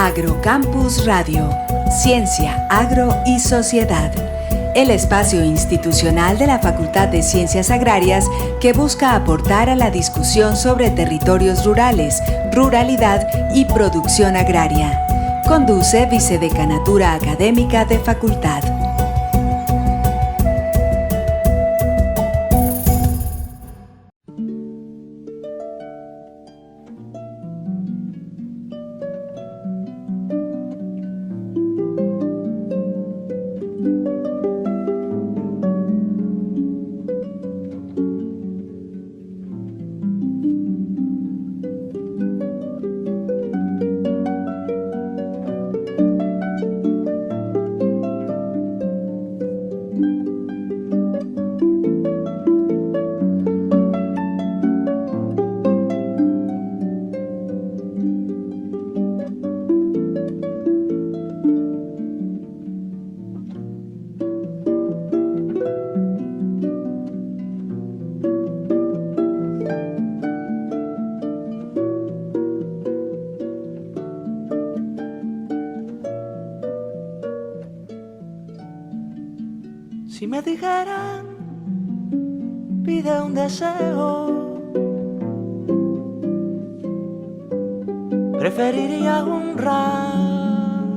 Agrocampus Radio, Ciencia, Agro y Sociedad. El espacio institucional de la Facultad de Ciencias Agrarias que busca aportar a la discusión sobre territorios rurales, ruralidad y producción agraria. Conduce Vicedecanatura Académica de Facultad. Si me dijeran, pide un deseo, preferiría un ramo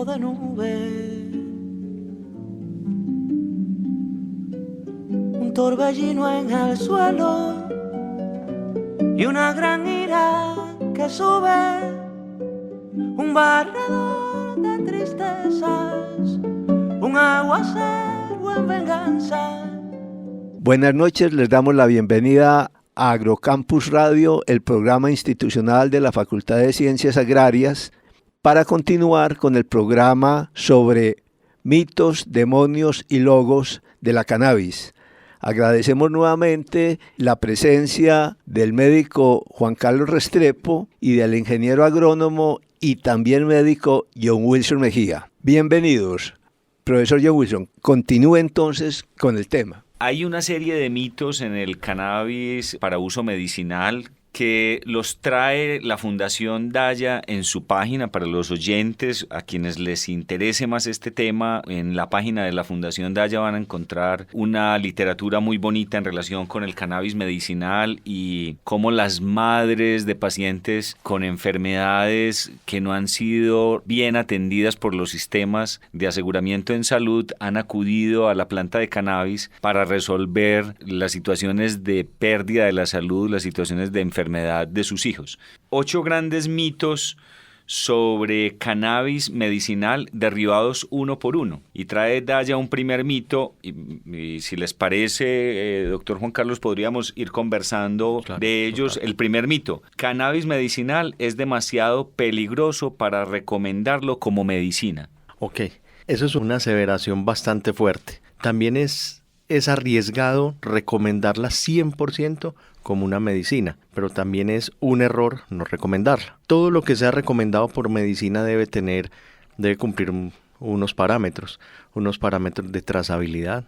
de nube, un torbellino en el suelo y una gran ira que sube, un barredor de tristezas, un aguacero en venganza. Buenas noches, les damos la bienvenida a Agrocampus Radio, el programa institucional de la Facultad de Ciencias Agrarias, para continuar con el programa sobre mitos, demonios y logos de la cannabis. Agradecemos nuevamente la presencia del médico Juan Carlos Restrepo y del ingeniero agrónomo y también médico John Wilson Mejía. Bienvenidos. Profesor John Wilson, continúe entonces con el tema. Hay una serie de mitos en el cannabis para uso medicinal que los trae la Fundación Daya en su página para los oyentes, a quienes les interese más este tema. En la página de la Fundación Daya van a encontrar una literatura muy bonita en relación con el cannabis medicinal y cómo las madres de pacientes con enfermedades que no han sido bien atendidas por los sistemas de aseguramiento en salud han acudido a la planta de cannabis para resolver las situaciones de pérdida de la salud, las situaciones de enfermedad de sus hijos. 8 grandes mitos sobre cannabis medicinal derribados uno por uno. Y trae Daya un primer mito, y si les parece, doctor Juan Carlos, podríamos ir conversando de ellos. Claro. El primer mito: cannabis medicinal es demasiado peligroso para recomendarlo como medicina. Ok, eso es una aseveración bastante fuerte. También es arriesgado recomendarla 100% como una medicina, pero también es un error no recomendarla. Todo lo que sea recomendado por medicina debe cumplir unos parámetros de trazabilidad,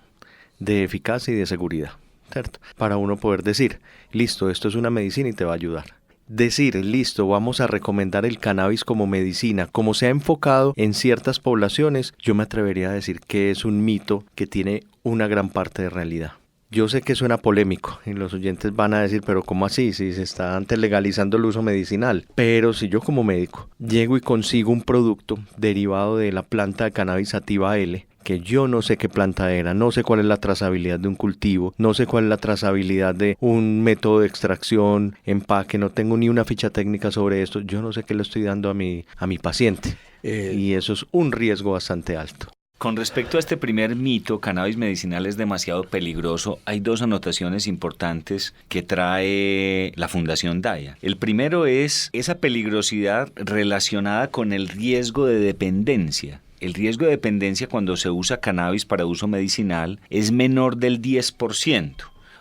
de eficacia y de seguridad, ¿cierto? Para uno poder decir, listo, esto es una medicina y te va a ayudar. Decir, listo, vamos a recomendar el cannabis como medicina, como se ha enfocado en ciertas poblaciones, yo me atrevería a decir que es un mito que tiene una gran parte de realidad. Yo sé que suena polémico y los oyentes van a decir, pero ¿cómo así? Si se está antes legalizando el uso medicinal. Pero si yo como médico llego y consigo un producto derivado de la planta de cannabis sativa L, que yo no sé qué planta era, no sé cuál es la trazabilidad de un cultivo, no sé cuál es la trazabilidad de un método de extracción, empaque, no tengo ni una ficha técnica sobre esto, yo no sé qué le estoy dando a mi paciente. Y eso es un riesgo bastante alto. Con respecto a este primer mito, cannabis medicinal es demasiado peligroso, hay 2 anotaciones importantes que trae la Fundación Daya. El primero es esa peligrosidad relacionada con el riesgo de dependencia. El riesgo de dependencia cuando se usa cannabis para uso medicinal es menor del 10%,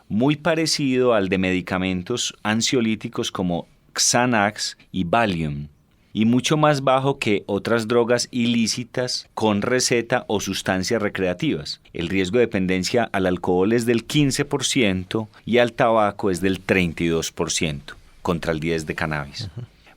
muy parecido al de medicamentos ansiolíticos como Xanax y Valium, y mucho más bajo que otras drogas ilícitas con receta o sustancias recreativas. El riesgo de dependencia al alcohol es del 15% y al tabaco es del 32% contra el 10% de cannabis.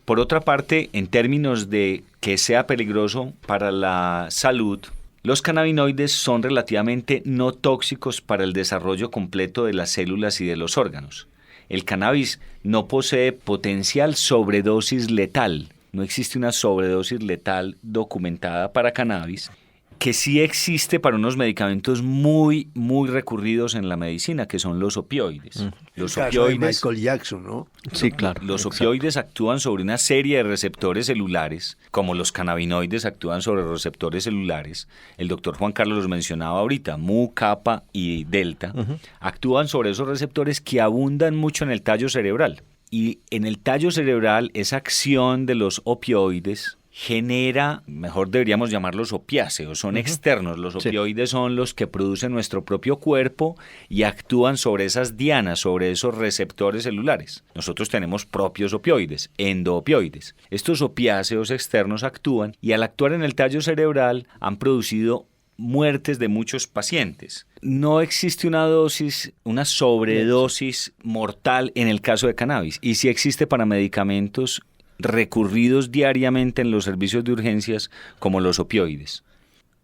Por otra parte, en términos de que sea peligroso para la salud, los cannabinoides son relativamente no tóxicos para el desarrollo completo de las células y de los órganos. El cannabis no posee potencial sobredosis letal. No existe una sobredosis letal documentada para cannabis, que sí existe para unos medicamentos muy, muy recurridos en la medicina, que son los opioides. Los opioides, de Michael Jackson, ¿no? Sí, claro. Los opioides actúan sobre una serie de receptores celulares, como los cannabinoides actúan sobre receptores celulares. El doctor Juan Carlos los mencionaba ahorita, mu, kappa y delta. Actúan sobre esos receptores que abundan mucho en el tallo cerebral. Y en el tallo cerebral, esa acción de los opioides genera, mejor deberíamos llamarlos opiáceos, son externos. Los opioides son los que produce nuestro propio cuerpo y actúan sobre esas dianas, sobre esos receptores celulares. Nosotros tenemos propios opioides, endoopioides. Estos opiáceos externos actúan y al actuar en el tallo cerebral han producido muertes de muchos pacientes. No existe una sobredosis mortal en el caso de cannabis, y sí existe para medicamentos recurridos diariamente en los servicios de urgencias como los opioides.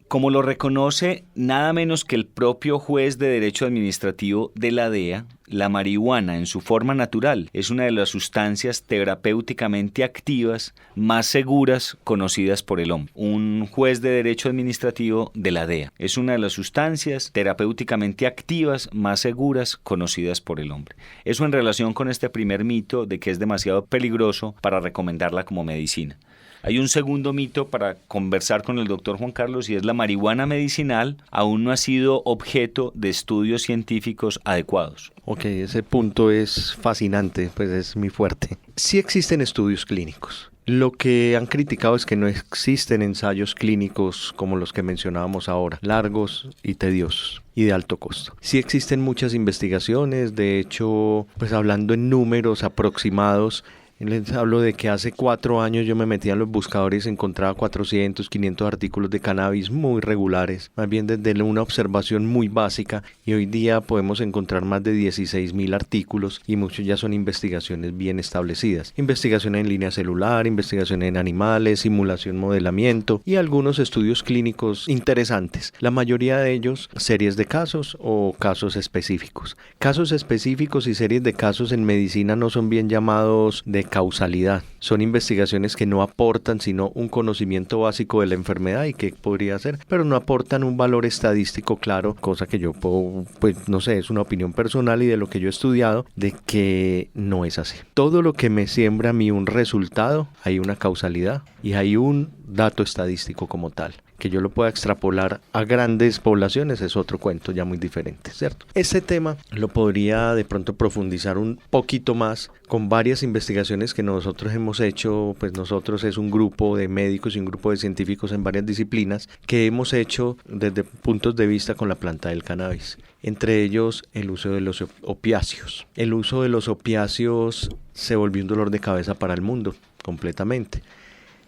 Como lo reconoce nada menos que el propio juez de Derecho Administrativo de la DEA, la marihuana en su forma natural es una de las sustancias terapéuticamente activas más seguras conocidas por el hombre. Un juez de Derecho Administrativo de la DEA es una de las sustancias terapéuticamente activas más seguras conocidas por el hombre. Eso en relación con este primer mito de que es demasiado peligroso para recomendarla como medicina. Hay un segundo mito para conversar con el doctor Juan Carlos, y es la marihuana medicinal aún no ha sido objeto de estudios científicos adecuados. Ok, ese punto es fascinante, pues es muy fuerte. Sí existen estudios clínicos. Lo que han criticado es que no existen ensayos clínicos como los que mencionábamos ahora, largos y tediosos y de alto costo. Sí existen muchas investigaciones, de hecho, pues hablando en números aproximados, les hablo de que hace 4 años yo me metía en los buscadores y encontraba 400, 500 artículos de cannabis muy regulares, más bien desde una observación muy básica, y hoy día podemos encontrar más de 16.000 artículos y muchos ya son investigaciones bien establecidas. Investigación en línea celular, investigación en animales, simulación, modelamiento y algunos estudios clínicos interesantes. La mayoría de ellos series de casos o casos específicos. Casos específicos y series de casos en medicina no son bien llamados de causalidad. Son investigaciones que no aportan sino un conocimiento básico de la enfermedad y qué podría hacer, pero no aportan un valor estadístico claro, cosa que yo puedo, pues no sé, es una opinión personal y de lo que yo he estudiado, de que no es así. Todo lo que me siembra a mí un resultado, hay una causalidad y hay un dato estadístico como tal. Que yo lo pueda extrapolar a grandes poblaciones es otro cuento ya muy diferente, ¿cierto? Este tema lo podría de pronto profundizar un poquito más con varias investigaciones que nosotros hemos hecho. Pues nosotros es un grupo de médicos y un grupo de científicos en varias disciplinas que hemos hecho desde puntos de vista con la planta del cannabis. Entre ellos el uso de los opiáceos. El uso de los opiáceos se volvió un dolor de cabeza para el mundo completamente.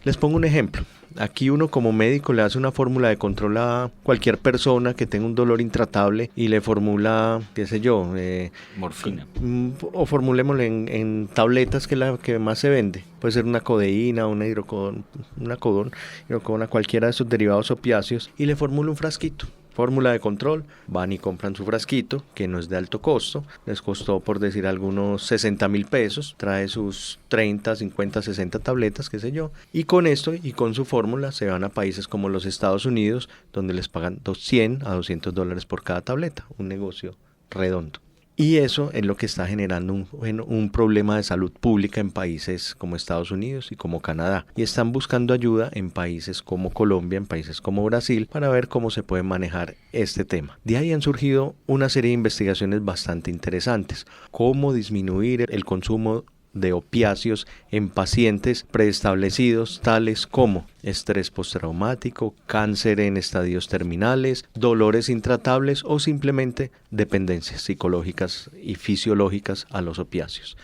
Les pongo un ejemplo. Aquí uno como médico le hace una fórmula de control a cualquier persona que tenga un dolor intratable y le formula, qué sé yo, morfina. O formulémosle en tabletas, que es la que más se vende. Puede ser una codeína, una hidrocodona, cualquiera de esos derivados opiáceos, y le formula un frasquito. Fórmula de control, van y compran su frasquito, que no es de alto costo, les costó por decir algunos 60,000 pesos, trae sus 30, 50, 60 tabletas, qué sé yo, y con esto y con su fórmula se van a países como los Estados Unidos, donde les pagan $100 a $200 por cada tableta, un negocio redondo. Y eso es lo que está generando un problema de salud pública en países como Estados Unidos y como Canadá. Y están buscando ayuda en países como Colombia, en países como Brasil, para ver cómo se puede manejar este tema. De ahí han surgido una serie de investigaciones bastante interesantes. Cómo disminuir el consumo de opiáceos en pacientes preestablecidos tales como estrés postraumático, cáncer en estadios terminales, dolores intratables o simplemente dependencias psicológicas y fisiológicas a los opiáceos.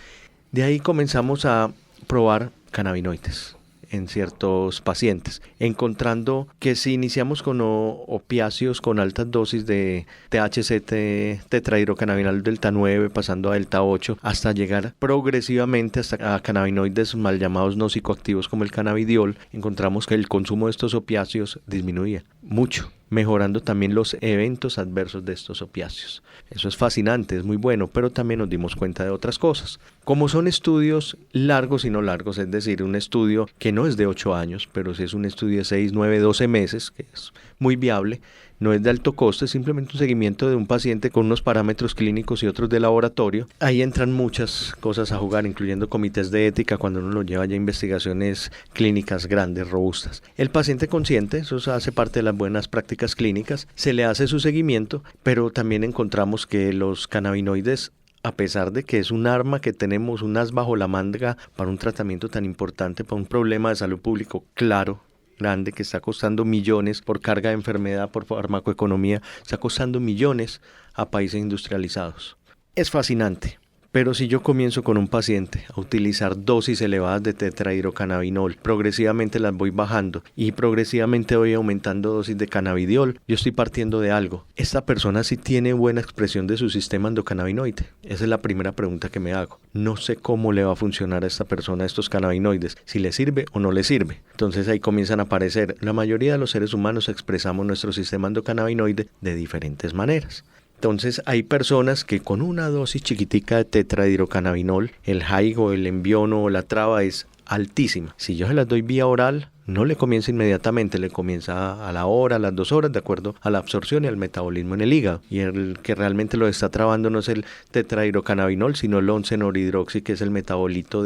De ahí comenzamos a probar cannabinoides. en ciertos pacientes, encontrando que si iniciamos con opiáceos con altas dosis de THC, tetrahidrocannabinol delta 9, pasando a delta 8, hasta llegar progresivamente hasta a cannabinoides mal llamados no psicoactivos como el cannabidiol, encontramos que el consumo de estos opiáceos disminuía mucho, mejorando también los eventos adversos de estos opiáceos. Eso es fascinante, es muy bueno, pero también nos dimos cuenta de otras cosas. Como son estudios largos y no largos, es decir, un estudio que no es de 8 años, pero sí es un estudio de 6, 9, 12 meses, que es muy viable, no es de alto costo, es simplemente un seguimiento de un paciente con unos parámetros clínicos y otros de laboratorio. Ahí entran muchas cosas a jugar, incluyendo comités de ética cuando uno lo lleva ya a investigaciones clínicas grandes, robustas. El paciente consciente, eso hace parte de las buenas prácticas clínicas, se le hace su seguimiento, pero también encontramos que los cannabinoides, a pesar de que es un arma que tenemos, un as bajo la manga para un tratamiento tan importante, para un problema de salud público claro, grande, que está costando millones por carga de enfermedad, por farmacoeconomía, está costando millones a países industrializados. Es fascinante. Pero si yo comienzo con un paciente a utilizar dosis elevadas de tetrahidrocannabinol, progresivamente las voy bajando y progresivamente voy aumentando dosis de cannabidiol, yo estoy partiendo de algo. ¿Esta persona sí tiene buena expresión de su sistema endocannabinoide? Esa es la primera pregunta que me hago. No sé cómo le va a funcionar a esta persona estos cannabinoides, si le sirve o no le sirve. Entonces ahí comienzan a aparecer. La mayoría de los seres humanos expresamos nuestro sistema endocannabinoide de diferentes maneras. Entonces hay personas que con una dosis chiquitica de tetrahidrocannabinol, el jaigo, el enviono o la traba es altísima. Si yo se las doy vía oral, no le comienza inmediatamente, le comienza a la hora, a las 2 horas, de acuerdo a la absorción y al metabolismo en el hígado. Y el que realmente lo está trabando no es el tetrahidrocannabinol, sino el 11-noridroxi, que es el metabolito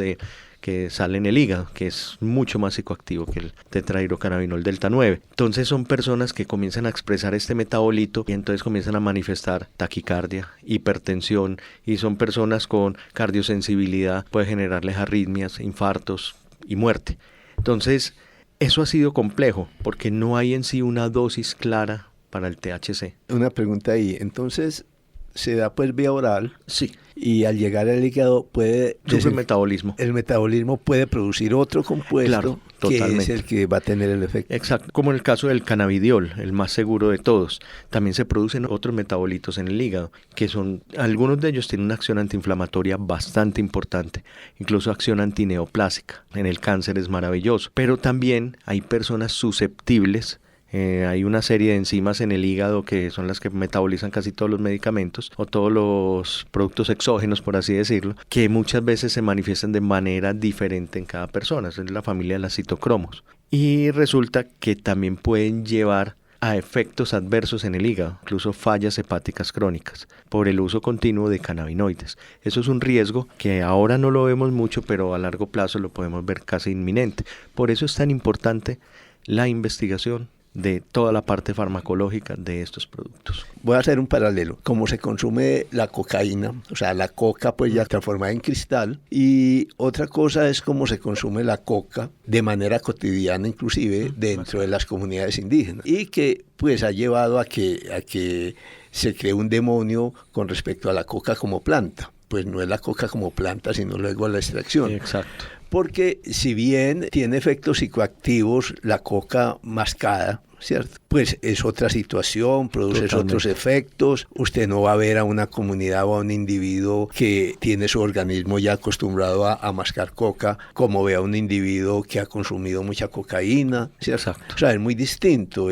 que sale en el hígado, que es mucho más psicoactivo que el tetrahidrocannabinol delta 9. Entonces son personas que comienzan a expresar este metabolito y entonces comienzan a manifestar taquicardia, hipertensión, y son personas con cardiosensibilidad, puede generarles arritmias, infartos y muerte. Entonces eso ha sido complejo porque no hay en sí una dosis clara para el THC. Una pregunta ahí, entonces se da pues vía oral. Sí. Y al llegar al hígado puede... Sufre metabolismo. El metabolismo puede producir otro compuesto, claro, que es el que va a tener el efecto. Exacto, como en el caso del cannabidiol, el más seguro de todos. También se producen otros metabolitos en el hígado, que son, algunos de ellos tienen una acción antiinflamatoria bastante importante, incluso acción antineoplásica. En el cáncer es maravilloso, pero también hay personas susceptibles. Hay una serie de enzimas en el hígado que son las que metabolizan casi todos los medicamentos o todos los productos exógenos, por así decirlo, que muchas veces se manifiestan de manera diferente en cada persona. Es la familia de las citocromos. Y resulta que también pueden llevar a efectos adversos en el hígado, incluso fallas hepáticas crónicas, por el uso continuo de cannabinoides. Eso es un riesgo que ahora no lo vemos mucho, pero a largo plazo lo podemos ver casi inminente. Por eso es tan importante la investigación de toda la parte farmacológica de estos productos. Voy a hacer un paralelo. Como se consume la cocaína, o sea, la coca pues ya transformada en cristal, y otra cosa es cómo se consume la coca de manera cotidiana, inclusive dentro de las comunidades indígenas, y que pues ha llevado a que se cree un demonio con respecto a la coca como planta. Pues no es la coca como planta, sino luego la extracción. Exacto. Porque si bien tiene efectos psicoactivos la coca mascada, ¿cierto? Pues es otra situación, produce otros efectos. Usted no va a ver a una comunidad o a un individuo que tiene su organismo ya acostumbrado a mascar coca, como ve a un individuo que ha consumido mucha cocaína, ¿cierto? Exacto. O sea, es muy distinto,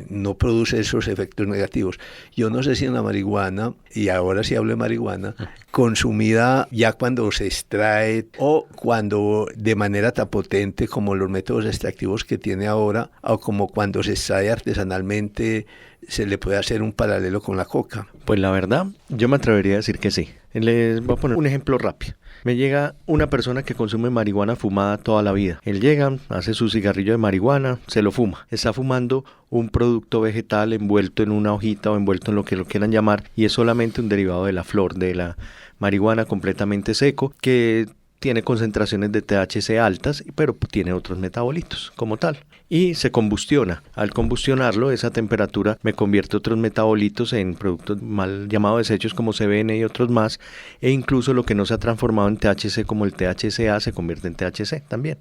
no produce esos efectos negativos. Yo no sé si en la marihuana, y ahora sí hablo de marihuana, consumida ya cuando se extrae o cuando de manera tan potente como los métodos extractivos que tiene ahora, o como cuando se extrae artesanalmente, se le puede hacer un paralelo con la coca. Pues la verdad, yo me atrevería a decir que sí. Les voy a poner un ejemplo rápido. Me llega una persona que consume marihuana fumada toda la vida. Él llega, hace su cigarrillo de marihuana, se lo fuma. Está fumando un producto vegetal envuelto en una hojita o envuelto en lo que lo quieran llamar, y es solamente un derivado de la flor de la marihuana completamente seco, que tiene concentraciones de THC altas, pero tiene otros metabolitos como tal. Y se combustiona. Al combustionarlo, esa temperatura me convierte otros metabolitos en productos mal llamados desechos como CBN y otros más, e incluso lo que no se ha transformado en THC como el THCA se convierte en THC también.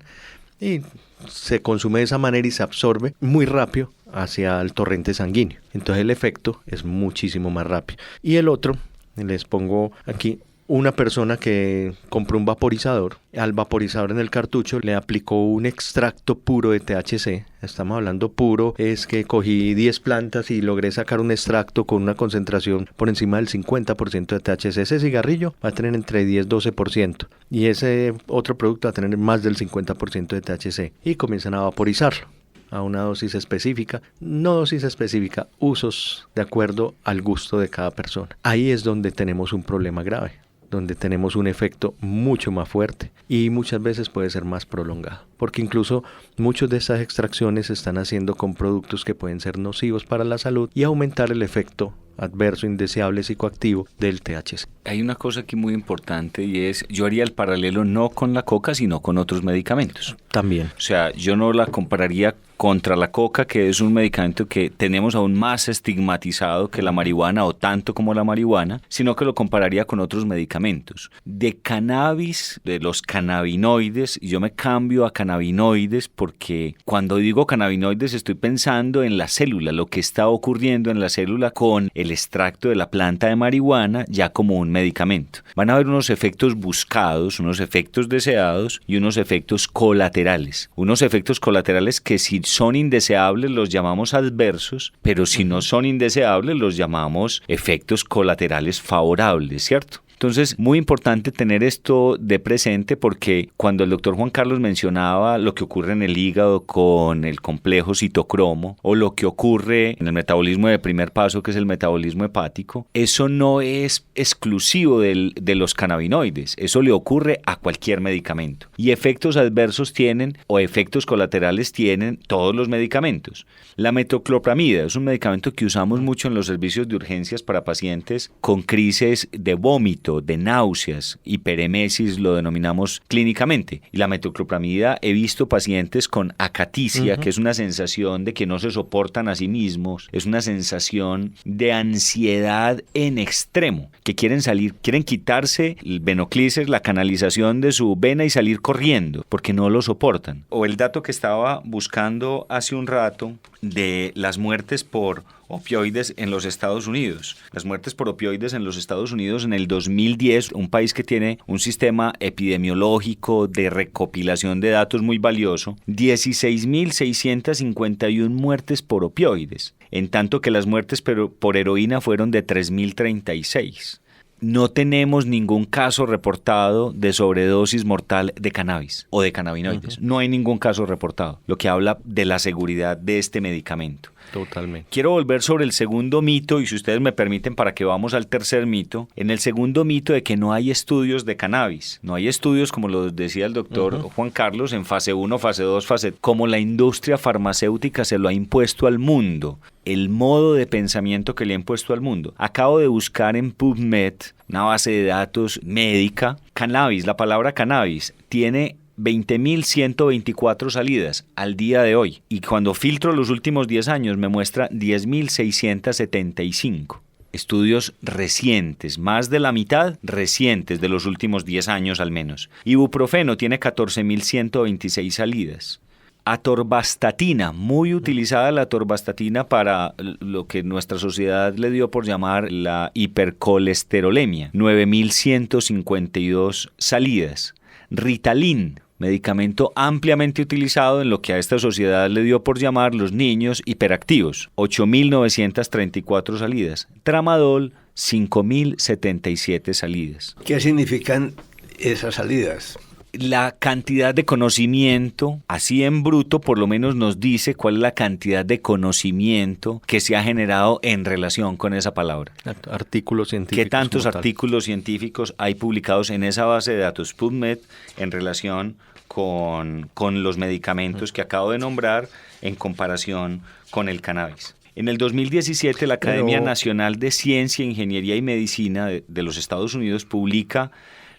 y se consume de esa manera y se absorbe muy rápido hacia el torrente sanguíneo. Entonces el efecto es muchísimo más rápido. Y el otro, les pongo aquí, una persona que compró un vaporizador, al vaporizador en el cartucho le aplicó un extracto puro de THC. Estamos hablando puro, es que cogí 10 plantas y logré sacar un extracto con una concentración por encima del 50% de THC. Ese cigarrillo va a tener entre 10 y 12% y ese otro producto va a tener más del 50% de THC y comienzan a vaporizarlo a una dosis específica, no dosis específica, usos de acuerdo al gusto de cada persona. Ahí es donde tenemos un problema grave, donde tenemos un efecto mucho más fuerte y muchas veces puede ser más prolongado, porque incluso muchas de estas extracciones se están haciendo con productos que pueden ser nocivos para la salud y aumentar el efecto adverso, indeseable, psicoactivo del THC. Hay una cosa aquí muy importante y es, yo haría el paralelo no con la coca, sino con otros medicamentos. También. O sea, yo no la compararía contra la coca, que es un medicamento que tenemos aún más estigmatizado que la marihuana o tanto como la marihuana, sino que lo compararía con otros medicamentos. De cannabis, de los cannabinoides, yo me cambio a cannabinoides porque cuando digo cannabinoides estoy pensando en la célula, lo que está ocurriendo en la célula con el extracto de la planta de marihuana ya como un medicamento. Van a haber unos efectos buscados, unos efectos deseados y unos efectos colaterales. Unos efectos colaterales que si son indeseables los llamamos adversos, pero si no son indeseables los llamamos efectos colaterales favorables, ¿cierto? Entonces, muy importante tener esto de presente porque cuando el doctor Juan Carlos mencionaba lo que ocurre en el hígado con el complejo citocromo o lo que ocurre en el metabolismo de primer paso, que es el metabolismo hepático, eso no es exclusivo de los cannabinoides, eso le ocurre a cualquier medicamento. Y efectos adversos tienen o efectos colaterales tienen todos los medicamentos. La metoclopramida es un medicamento que usamos mucho en los servicios de urgencias para pacientes con crisis de vómito, de náuseas, hiperemesis lo denominamos clínicamente. Y la metoclopramida he visto pacientes con acaticia, que es una sensación de que no se soportan a sí mismos, es una sensación de ansiedad en extremo, que quieren salir, quieren quitarse el venoclisis, la canalización de su vena y salir corriendo, porque no lo soportan. O el dato que estaba buscando hace un rato de las muertes por opioides en los Estados Unidos. Las muertes por opioides en los Estados Unidos en el 2010, un país que tiene un sistema epidemiológico de recopilación de datos muy valioso, 16.651 muertes por opioides, en tanto que las muertes por heroína fueron de 3.036. No tenemos ningún caso reportado de sobredosis mortal de cannabis o de cannabinoides. No hay ningún caso reportado, lo que habla de la seguridad de este medicamento. Totalmente. Quiero volver sobre el segundo mito y si ustedes me permiten para que vamos al tercer mito. En el segundo mito de que no hay estudios de cannabis. No hay estudios, como lo decía el doctor Juan Carlos, en fase 1, fase 2, fase... Como la industria farmacéutica se lo ha impuesto al mundo. El modo de pensamiento que le ha impuesto al mundo. Acabo de buscar en PubMed, una base de datos médica, cannabis, la palabra cannabis, tiene 20.124 salidas al día de hoy. Y cuando filtro los últimos 10 años me muestra 10.675. Estudios recientes, más de la mitad recientes de los últimos 10 años al menos. Ibuprofeno tiene 14.126 salidas. Atorvastatina, muy utilizada la atorvastatina para lo que nuestra sociedad le dio por llamar la hipercolesterolemia, 9.152 salidas. Ritalin, medicamento ampliamente utilizado en lo que a esta sociedad le dio por llamar los niños hiperactivos, 8.934 salidas. Tramadol, 5.077 salidas. ¿Qué significan esas salidas? La cantidad de conocimiento, así en bruto, por lo menos nos dice cuál es la cantidad de conocimiento que se ha generado en relación con esa palabra. Artículos científicos. ¿Qué tantos artículos científicos hay publicados en esa base de datos PubMed en relación con los medicamentos que acabo de nombrar en comparación con el cannabis? En el 2017, la Academia Nacional de Ciencia, Ingeniería y Medicina de los Estados Unidos publica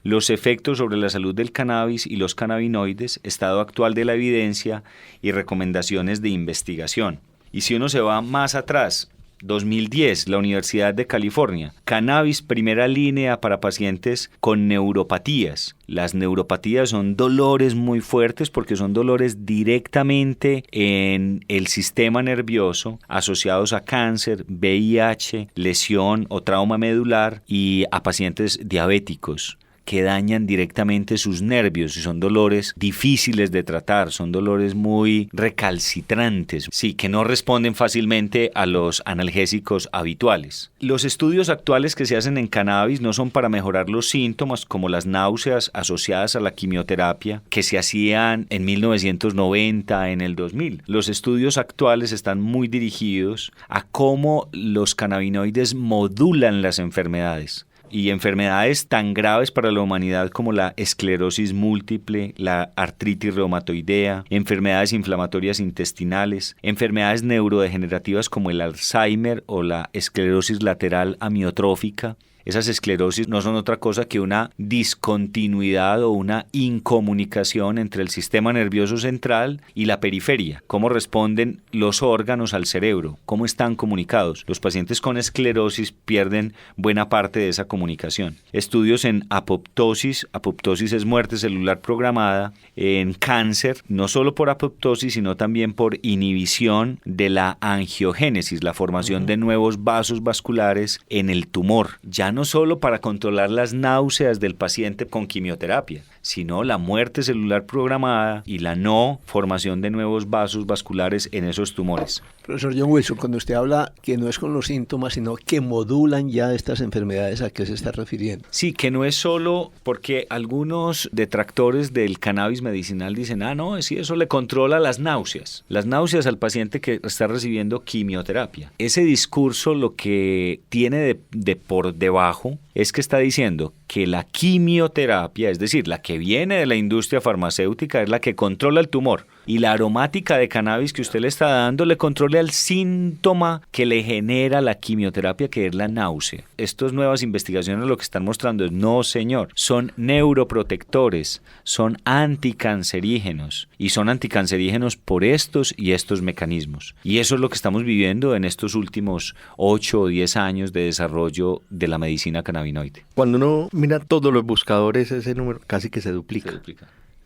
los efectos sobre la salud del cannabis y los cannabinoides, estado actual de la evidencia y recomendaciones de investigación. Y si uno se va más atrás, 2010, la Universidad de California. Cannabis primera línea para pacientes con neuropatías. Las neuropatías son dolores muy fuertes porque son dolores directamente en el sistema nervioso asociados a cáncer, VIH, lesión o trauma medular y a pacientes diabéticos que dañan directamente sus nervios y son dolores difíciles de tratar, son dolores muy recalcitrantes, sí, que no responden fácilmente a los analgésicos habituales. Los estudios actuales que se hacen en cannabis no son para mejorar los síntomas como las náuseas asociadas a la quimioterapia que se hacían en 1990, en el 2000. Los estudios actuales están muy dirigidos a cómo los cannabinoides modulan las enfermedades. Y enfermedades tan graves para la humanidad como la esclerosis múltiple, la artritis reumatoidea, enfermedades inflamatorias intestinales, enfermedades neurodegenerativas como el Alzheimer o la esclerosis lateral amiotrófica. Esas esclerosis no son otra cosa que una discontinuidad o una incomunicación entre el sistema nervioso central y la periferia. ¿Cómo responden los órganos al cerebro? ¿Cómo están comunicados? Los pacientes con esclerosis pierden buena parte de esa comunicación. Estudios en apoptosis es muerte celular programada, en cáncer, no solo por apoptosis, sino también por inhibición de la angiogénesis, la formación de nuevos vasos vasculares en el tumor. Ya no solo para controlar las náuseas del paciente con quimioterapia, sino la muerte celular programada y la no formación de nuevos vasos vasculares en esos tumores. Profesor John Wilson, cuando usted habla que no es con los síntomas, sino que modulan ya estas enfermedades, ¿a qué se está refiriendo? Sí, que no es solo porque algunos detractores del cannabis medicinal dicen, no, sí, eso le controla las náuseas al paciente que está recibiendo quimioterapia. Ese discurso lo que tiene de por debajo es que está diciendo que la quimioterapia, es decir, la que viene de la industria farmacéutica, es la que controla el tumor. Y la aromática de cannabis que usted le está dando le controla el síntoma que le genera la quimioterapia, que es la náusea. Estas nuevas investigaciones lo que están mostrando es, no señor, son neuroprotectores, son anticancerígenos y son anticancerígenos por estos y estos mecanismos. Y eso es lo que estamos viviendo en estos últimos 8 o 10 años de desarrollo de la medicina cannabinoide. Cuando uno mira todos los buscadores, ese número casi que se duplica.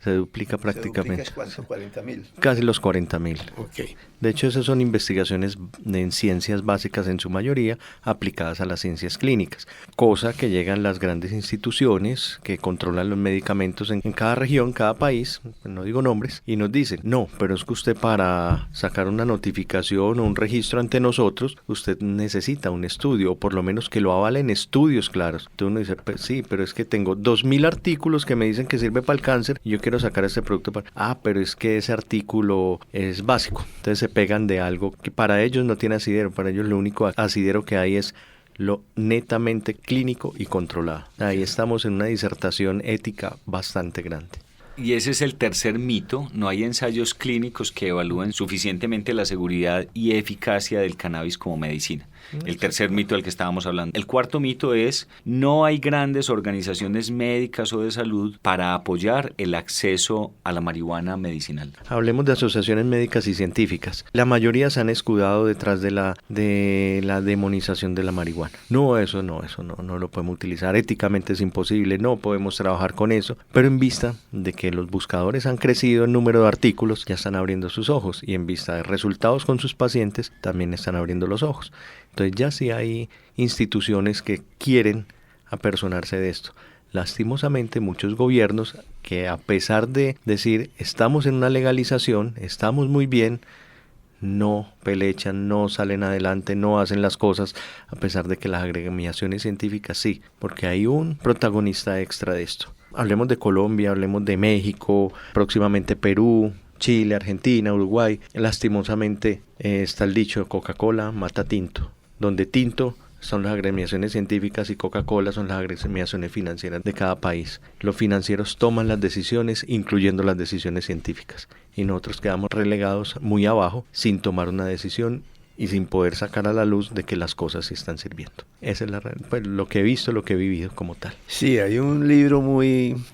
Se duplica prácticamente. ¿Se duplica cuánto? ¿40.000? Casi los 40.000. Okay. De hecho, esas son investigaciones en ciencias básicas en su mayoría aplicadas a las ciencias clínicas, cosa que llegan las grandes instituciones que controlan los medicamentos en cada región, cada país, no digo nombres, y nos dicen, no, pero es que usted para sacar una notificación o un registro ante nosotros, usted necesita un estudio, o por lo menos que lo avalen estudios claros. Entonces uno dice, pues sí, pero es que tengo 2.000 artículos que me dicen que sirve para el cáncer y yo quiero sacar este producto para... pero es que ese artículo es básico. Entonces se pegan de algo que para ellos no tiene asidero, para ellos lo único asidero que hay es lo netamente clínico y controlado. Ahí estamos en una disertación ética bastante grande. Y ese es el tercer mito, no hay ensayos clínicos que evalúen suficientemente la seguridad y eficacia del cannabis como medicina. El tercer mito del que estábamos hablando. El cuarto mito es, no hay grandes organizaciones médicas o de salud para apoyar el acceso a la marihuana medicinal. Hablemos de asociaciones médicas y científicas. La mayoría se han escudado detrás de la demonización de la marihuana. No, eso no lo podemos utilizar. Éticamente es imposible, no podemos trabajar con eso. Pero en vista de que los buscadores han crecido en número de artículos, ya están abriendo sus ojos. Y en vista de resultados con sus pacientes, también están abriendo los ojos. Entonces ya sí hay instituciones que quieren apersonarse de esto. Lastimosamente muchos gobiernos que a pesar de decir estamos en una legalización, estamos muy bien, no pelechan, no salen adelante, no hacen las cosas, a pesar de que las agremiaciones científicas sí, porque hay un protagonista extra de esto. Hablemos de Colombia, hablemos de México, próximamente Perú, Chile, Argentina, Uruguay. Lastimosamente está el dicho, Coca-Cola mata tinto, donde tinto son las agremiaciones científicas y Coca-Cola son las agremiaciones financieras de cada país. Los financieros toman las decisiones, incluyendo las decisiones científicas, y nosotros quedamos relegados muy abajo sin tomar una decisión y sin poder sacar a la luz de que las cosas se están sirviendo. Esa es lo que he visto, lo que he vivido como tal. Sí, hay un libro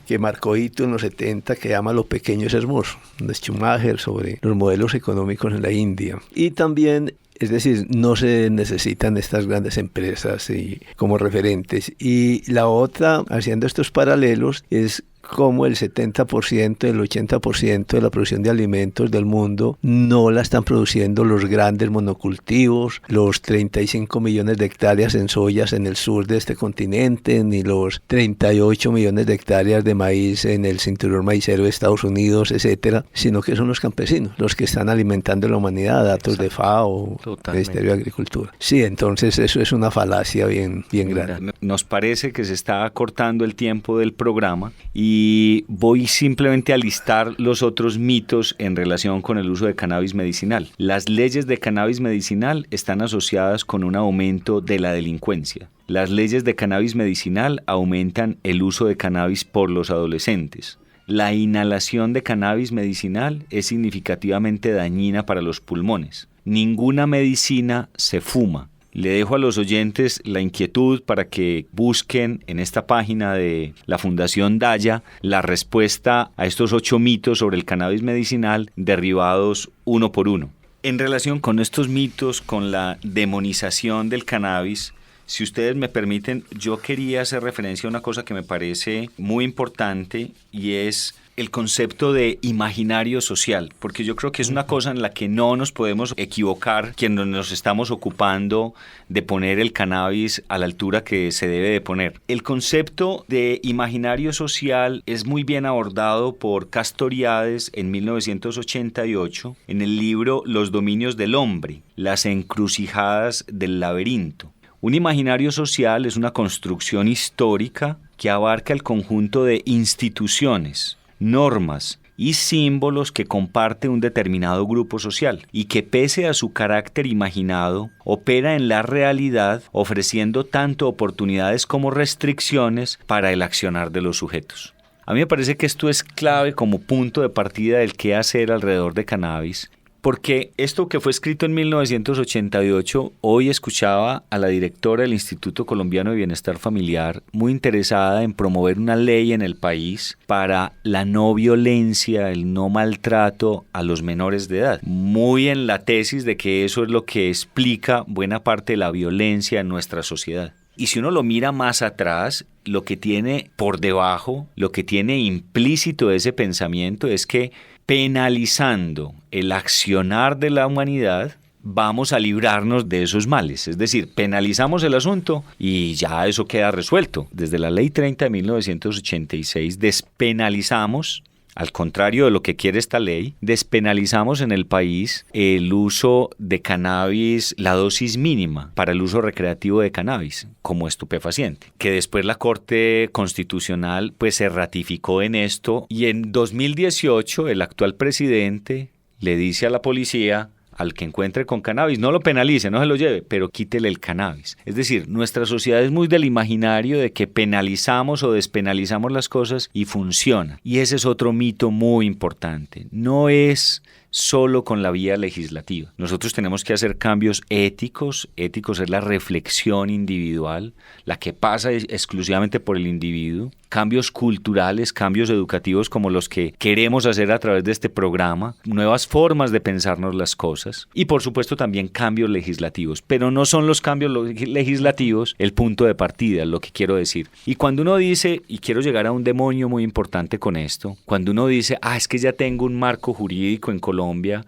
que marcó hito en los 70 que llama Lo pequeño es hermoso, de Schumacher, sobre los modelos económicos en la India. Y también Es decir, no se necesitan estas grandes empresas como referentes. Y la otra, haciendo estos paralelos, es como el 70%, el 80% de la producción de alimentos del mundo no la están produciendo los grandes monocultivos, los 35 millones de hectáreas en soyas en el sur de este continente, ni los 38 millones de hectáreas de maíz en el cinturón maicero de Estados Unidos, etcétera, sino que son los campesinos los que están alimentando a la humanidad, datos de FAO, Ministerio de Agricultura. Sí, entonces eso es una falacia bien grande. Nos parece que se está acortando el tiempo del programa y voy simplemente a listar los otros mitos en relación con el uso de cannabis medicinal. Las leyes de cannabis medicinal están asociadas con un aumento de la delincuencia. Las leyes de cannabis medicinal aumentan el uso de cannabis por los adolescentes. La inhalación de cannabis medicinal es significativamente dañina para los pulmones. Ninguna medicina se fuma. Le dejo a los oyentes la inquietud para que busquen en esta página de la Fundación Daya la respuesta a estos 8 mitos sobre el cannabis medicinal derribados uno por uno. En relación con estos mitos, con la demonización del cannabis, si ustedes me permiten, yo quería hacer referencia a una cosa que me parece muy importante y es el concepto de imaginario social, porque yo creo que es una cosa en la que no nos podemos equivocar quienes nos estamos ocupando de poner el cannabis a la altura que se debe de poner. El concepto de imaginario social es muy bien abordado por Castoriadis en 1988 en el libro Los dominios del hombre, las encrucijadas del laberinto. Un imaginario social es una construcción histórica que abarca el conjunto de instituciones, normas y símbolos que comparte un determinado grupo social y que pese a su carácter imaginado, opera en la realidad ofreciendo tanto oportunidades como restricciones para el accionar de los sujetos. A mí me parece que esto es clave como punto de partida del qué hacer alrededor de cannabis. Porque esto que fue escrito en 1988, hoy escuchaba a la directora del Instituto Colombiano de Bienestar Familiar muy interesada en promover una ley en el país para la no violencia, el no maltrato a los menores de edad. Muy en la tesis de que eso es lo que explica buena parte de la violencia en nuestra sociedad. Y si uno lo mira más atrás, lo que tiene por debajo, lo que tiene implícito ese pensamiento es que penalizando el accionar de la humanidad, vamos a librarnos de esos males. Es decir, penalizamos el asunto y ya eso queda resuelto. Desde la Ley 30 de 1986 despenalizamos, al contrario de lo que quiere esta ley, despenalizamos en el país el uso de cannabis, la dosis mínima para el uso recreativo de cannabis como estupefaciente, que después la Corte Constitucional pues se ratificó en esto y en 2018 el actual presidente le dice a la policía: al que encuentre con cannabis, no lo penalice, no se lo lleve, pero quítele el cannabis. Es decir, nuestra sociedad es muy del imaginario de que penalizamos o despenalizamos las cosas y funciona. Y ese es otro mito muy importante. No es solo con la vía legislativa. Nosotros tenemos que hacer cambios éticos. Éticos es la reflexión individual, la que pasa exclusivamente por el individuo. Cambios culturales, cambios educativos como los que queremos hacer a través de este programa, nuevas formas de pensarnos las cosas y por supuesto también cambios legislativos, pero no son los cambios legislativos el punto de partida, es lo que quiero decir. Y cuando uno dice, y quiero llegar a un demonio muy importante con esto, cuando uno dice, es que ya tengo un marco jurídico en Colombia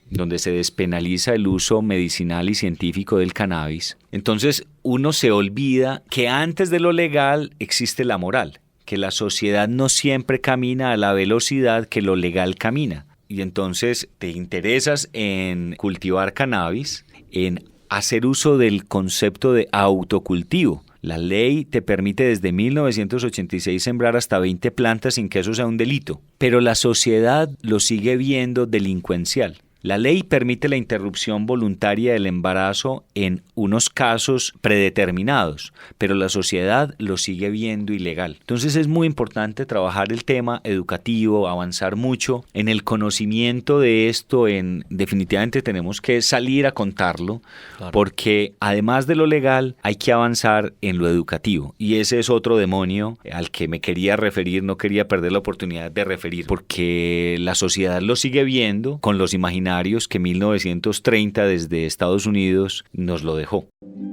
donde se despenaliza el uso medicinal y científico del cannabis, entonces uno se olvida que antes de lo legal existe la moral, que la sociedad no siempre camina a la velocidad que lo legal camina. Y entonces te interesas en cultivar cannabis, en hacer uso del concepto de autocultivo. La ley te permite desde 1986 sembrar hasta 20 plantas sin que eso sea un delito, pero la sociedad lo sigue viendo delincuencial. La ley permite la interrupción voluntaria del embarazo en unos casos predeterminados, pero la sociedad lo sigue viendo ilegal. Entonces es muy importante trabajar el tema educativo, avanzar mucho en el conocimiento de esto. Definitivamente tenemos que salir a contarlo, claro, porque además de lo legal hay que avanzar en lo educativo. Y ese es otro demonio al que me quería referir, no quería perder la oportunidad de referir, porque la sociedad lo sigue viendo con los imaginarios escenarios que 1930 desde Estados Unidos nos lo dejó.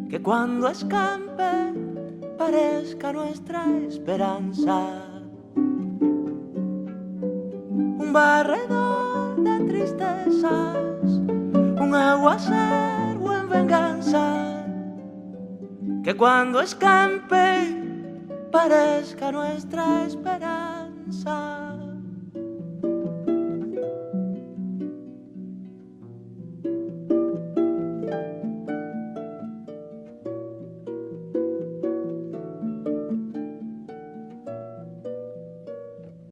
Que cuando escampe parezca nuestra esperanza un barredor de tristezas, un aguacero en venganza. Que cuando escampe parezca nuestra esperanza.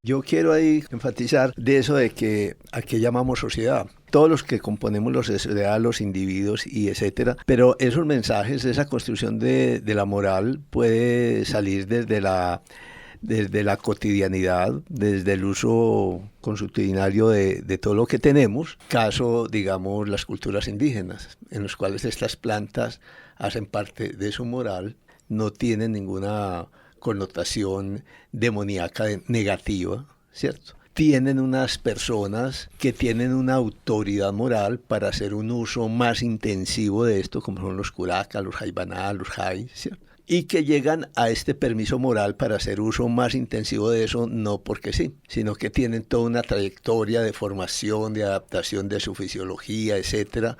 Yo quiero ahí enfatizar de eso de que a qué llamamos sociedad. Todos los que componemos la sociedad, los individuos y etcétera, pero esos mensajes, esa construcción de la moral puede salir desde la cotidianidad, desde el uso consuetudinario de todo lo que tenemos. Caso, digamos, las culturas indígenas, en los cuales estas plantas hacen parte de su moral, no tienen ninguna connotación demoníaca negativa, ¿cierto? Tienen unas personas que tienen una autoridad moral para hacer un uso más intensivo de esto, como son los curacas, los jaibaná, los jai, ¿cierto? Y que llegan a este permiso moral para hacer uso más intensivo de eso, no porque sí, sino que tienen toda una trayectoria de formación, de adaptación de su fisiología, etcétera,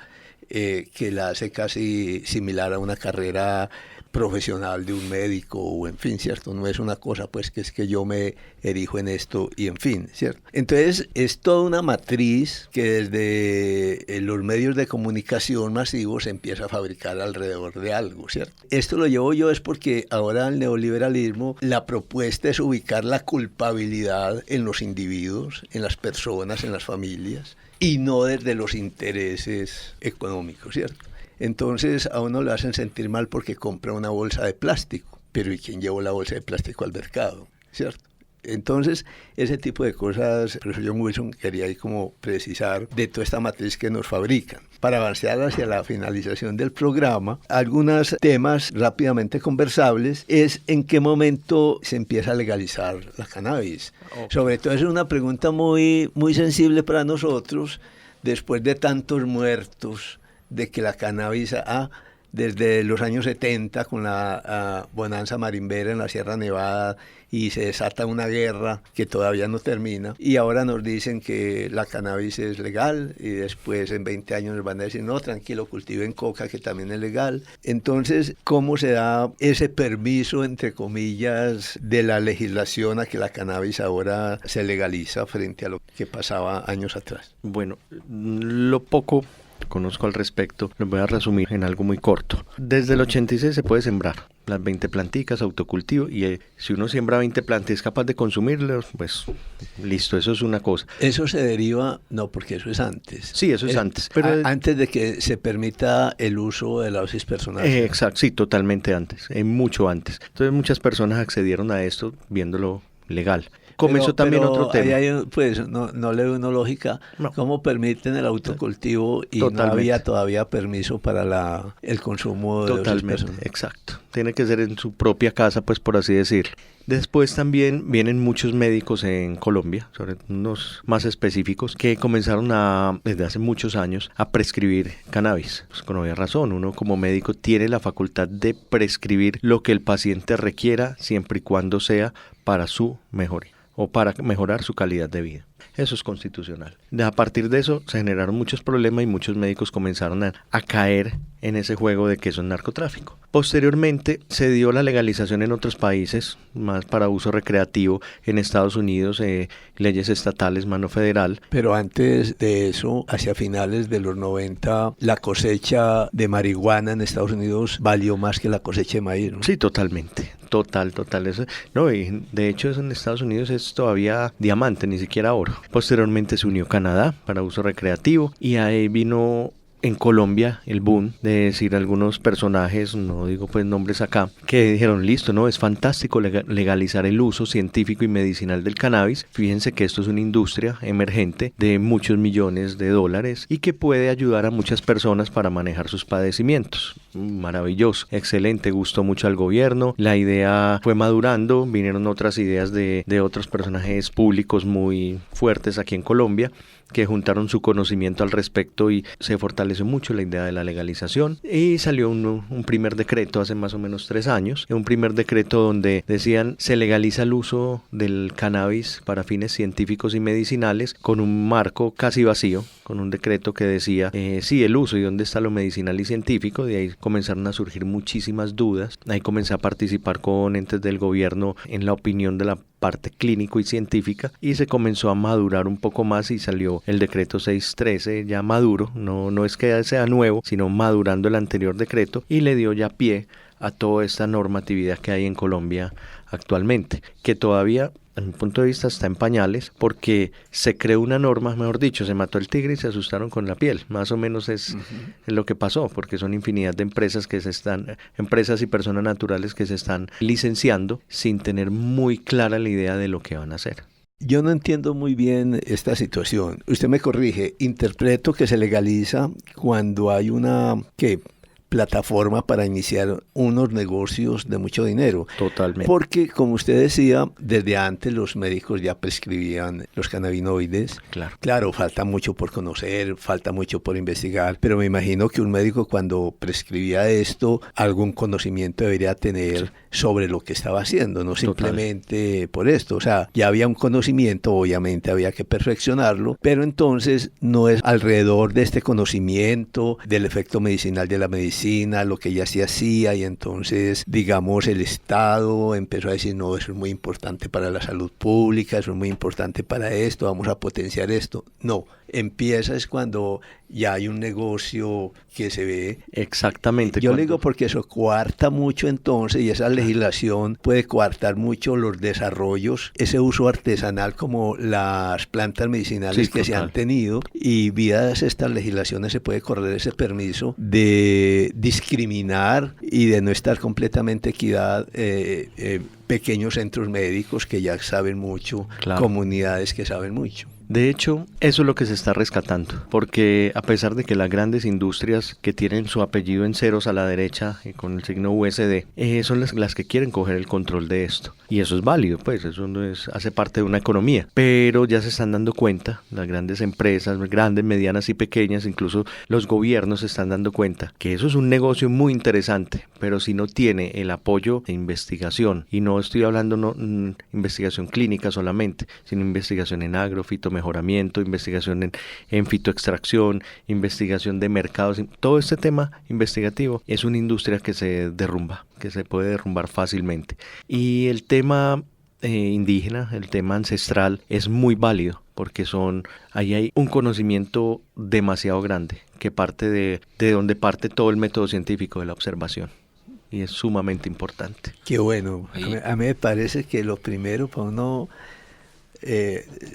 que la hace casi similar a una carrera profesional de un médico o en fin, ¿cierto? No es una cosa pues que es que yo me erijo en esto y en fin, ¿cierto? Entonces es toda una matriz que desde los medios de comunicación masivos se empieza a fabricar alrededor de algo, ¿cierto? Esto lo llevo yo es porque ahora el neoliberalismo, la propuesta es ubicar la culpabilidad en los individuos, en las personas, en las familias y no desde los intereses económicos, ¿cierto? Entonces a uno le hacen sentir mal porque compra una bolsa de plástico, pero ¿y quién llevó la bolsa de plástico al mercado? ¿Cierto? Entonces ese tipo de cosas, el profesor John Wilson quería ahí como precisar de toda esta matriz que nos fabrican. Para avanzar hacia la finalización del programa, algunos temas rápidamente conversables es en qué momento se empieza a legalizar la cannabis. Okay. Sobre todo es una pregunta muy, muy sensible para nosotros después de tantos muertos, de que la cannabis desde los años 70 con la bonanza marimbera en la Sierra Nevada y se desata una guerra que todavía no termina y ahora nos dicen que la cannabis es legal y después en 20 años nos van a decir no, tranquilo, cultiven coca que también es legal. Entonces, ¿cómo se da ese permiso, entre comillas, de la legislación a que la cannabis ahora se legaliza frente a lo que pasaba años atrás? Bueno, lo poco conozco al respecto, lo voy a resumir en algo muy corto. Desde el 86 se puede sembrar las 20 planticas, autocultivo, y si uno siembra 20 plantas y es capaz de consumirlas, pues listo, eso es una cosa. Eso se deriva, no, porque eso es antes. Sí, eso es antes. Pero antes de que se permita el uso de la dosis personal. Exacto, sí, totalmente antes, mucho antes. Entonces muchas personas accedieron a esto viéndolo legal. Comenzó también otro tema. Ahí pues no le veo una lógica. No. ¿Cómo permiten el autocultivo y totalmente. No había todavía permiso para el consumo de dosis personal? Exacto. Tiene que ser en su propia casa, pues por así decirlo. Después también vienen muchos médicos en Colombia, sobre unos más específicos, que comenzaron desde hace muchos años a prescribir cannabis. Pues con obvia razón, uno como médico tiene la facultad de prescribir lo que el paciente requiera siempre y cuando sea para su mejoría o para mejorar su calidad de vida. Eso es constitucional. A partir de eso se generaron muchos problemas y muchos médicos comenzaron a caer en ese juego de que eso es narcotráfico. Posteriormente se dio la legalización en otros países, más para uso recreativo, en Estados Unidos, leyes estatales, mano federal. Pero antes de eso, hacia finales de los 90, la cosecha de marihuana en Estados Unidos valió más que la cosecha de maíz, ¿no? Sí, totalmente. Total. Eso, no, y de hecho eso en Estados Unidos es todavía diamante, ni siquiera oro. Posteriormente se unió Canadá para uso recreativo y ahí vino en Colombia el boom de decir algunos personajes, no digo pues nombres acá, que dijeron listo, no, es fantástico legalizar el uso científico y medicinal del cannabis. Fíjense que esto es una industria emergente de muchos millones de dólares y que puede ayudar a muchas personas para manejar sus padecimientos. Maravilloso, excelente, gustó mucho al gobierno, la idea fue madurando, vinieron otras ideas de otros personajes públicos muy fuertes aquí en Colombia, que juntaron su conocimiento al respecto y se fortaleció mucho la idea de la legalización y salió un primer decreto hace más o menos 3 años, un primer decreto donde decían se legaliza el uso del cannabis para fines científicos y medicinales con un marco casi vacío, con un decreto que decía sí, el uso y dónde está lo medicinal y científico. De ahí comenzaron a surgir muchísimas dudas, ahí comencé a participar con entes del gobierno en la opinión de la parte clínico y científica y se comenzó a madurar un poco más y salió el decreto 613 ya maduro, no es que sea nuevo, sino madurando el anterior decreto y le dio ya pie a toda esta normatividad que hay en Colombia actualmente, que todavía a mi punto de vista está en pañales porque se creó una norma, mejor dicho, se mató el tigre y se asustaron con la piel, más o menos es lo que pasó, porque son infinidad de empresas empresas y personas naturales que se están licenciando sin tener muy clara la idea de lo que van a hacer. Yo no entiendo muy bien esta situación. Usted me corrige, interpreto que se legaliza cuando hay una plataforma para iniciar unos negocios de mucho dinero. Totalmente. Porque, como usted decía, desde antes los médicos ya prescribían los cannabinoides. Claro, falta mucho por conocer, falta mucho por investigar, pero me imagino que un médico cuando prescribía esto, algún conocimiento debería tener sobre lo que estaba haciendo, no simplemente por esto. O sea, ya había un conocimiento, obviamente había que perfeccionarlo, pero entonces no es alrededor de este conocimiento, del efecto medicinal de la medicina, lo que ya se hacía, y entonces, digamos, el Estado empezó a decir, no, eso es muy importante para la salud pública, eso es muy importante para esto, vamos a potenciar esto. No, empieza es cuando ya hay un negocio que se ve. Exactamente. Yo le digo porque eso coarta mucho entonces, y esa legislación puede coartar mucho los desarrollos, ese uso artesanal como las plantas medicinales que se han tenido, y vidas estas legislaciones se puede correr ese permiso de discriminar y de no estar completamente equidad pequeños centros médicos que ya saben mucho, comunidades que saben mucho. De hecho, eso es lo que se está rescatando, porque a pesar de que las grandes industrias que tienen su apellido en ceros a la derecha y con el signo USD, son las que quieren coger el control de esto. Y eso es válido, pues eso no hace parte de una economía. Pero ya se están dando cuenta, las grandes empresas, grandes, medianas y pequeñas, incluso los gobiernos se están dando cuenta que eso es un negocio muy interesante, pero si no tiene el apoyo de investigación, y no estoy hablando investigación clínica solamente, sino investigación en agro, fitomejoramiento, investigación en fitoextracción, investigación de mercados, todo este tema investigativo es una industria que se derrumba, que se puede derrumbar fácilmente. Y el tema indígena, el tema ancestral es muy válido, porque ahí hay un conocimiento demasiado grande que parte de donde parte todo el método científico de la observación. Y es sumamente importante. Qué bueno. A mí me parece que lo primero para uno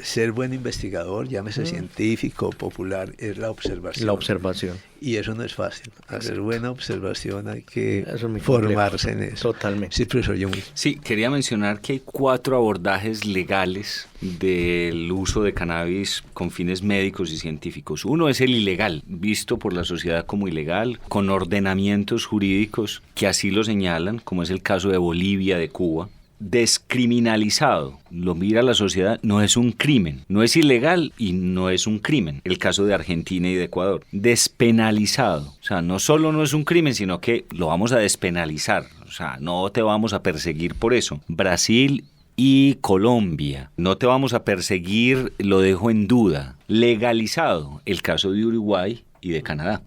ser buen investigador, llámese científico, popular, es la observación. La observación. Y eso no es fácil. Hacer buena observación hay que formarse en eso. Totalmente. Sí, profesor Young. Sí, quería mencionar que hay 4 abordajes legales del uso de cannabis con fines médicos y científicos. Uno es el ilegal, visto por la sociedad como ilegal, con ordenamientos jurídicos que así lo señalan, como es el caso de Bolivia, de Cuba. Descriminalizado, lo mira la sociedad, no es un crimen, no es ilegal y no es un crimen. El caso de Argentina y de Ecuador. Despenalizado, o sea, no solo no es un crimen, sino que lo vamos a despenalizar, o sea, no te vamos a perseguir por eso. Brasil y Colombia, no te vamos a perseguir, lo dejo en duda. Legalizado, el caso de Uruguay y de Canadá,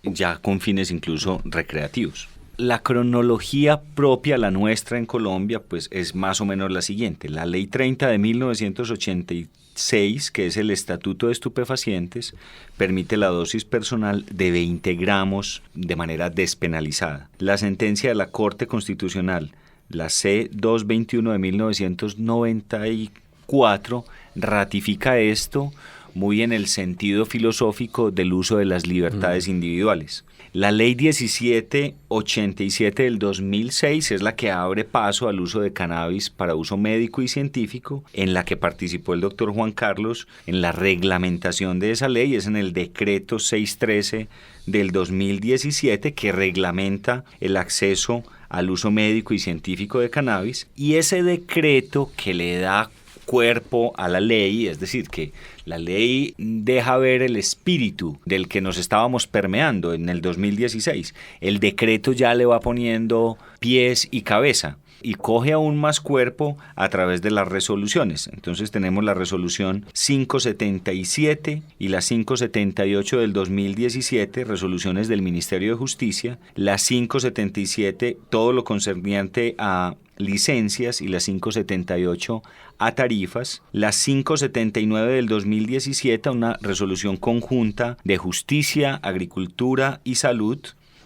ya con fines incluso recreativos. La cronología propia, la nuestra en Colombia, pues es más o menos la siguiente. La Ley 30 de 1986, que es el Estatuto de Estupefacientes, permite la dosis personal de 20 gramos de manera despenalizada. La sentencia de la Corte Constitucional, la C-221 de 1994, ratifica esto muy en el sentido filosófico del uso de las libertades individuales. La Ley 1787 del 2006 es la que abre paso al uso de cannabis para uso médico y científico, en la que participó el doctor Juan Carlos en la reglamentación de esa ley. Es en el decreto 613 del 2017 que reglamenta el acceso al uso médico y científico de cannabis, y ese decreto que le da cuerpo a la ley, es decir, que la ley deja ver el espíritu del que nos estábamos permeando en el 2016. El decreto ya le va poniendo pies y cabeza y coge aún más cuerpo a través de las resoluciones. Entonces tenemos la resolución 577 y la 578 del 2017, resoluciones del Ministerio de Justicia, la 577 todo lo concerniente a licencias y la 578 a tarifas, la 579 del 2017, una resolución conjunta de justicia, agricultura y salud,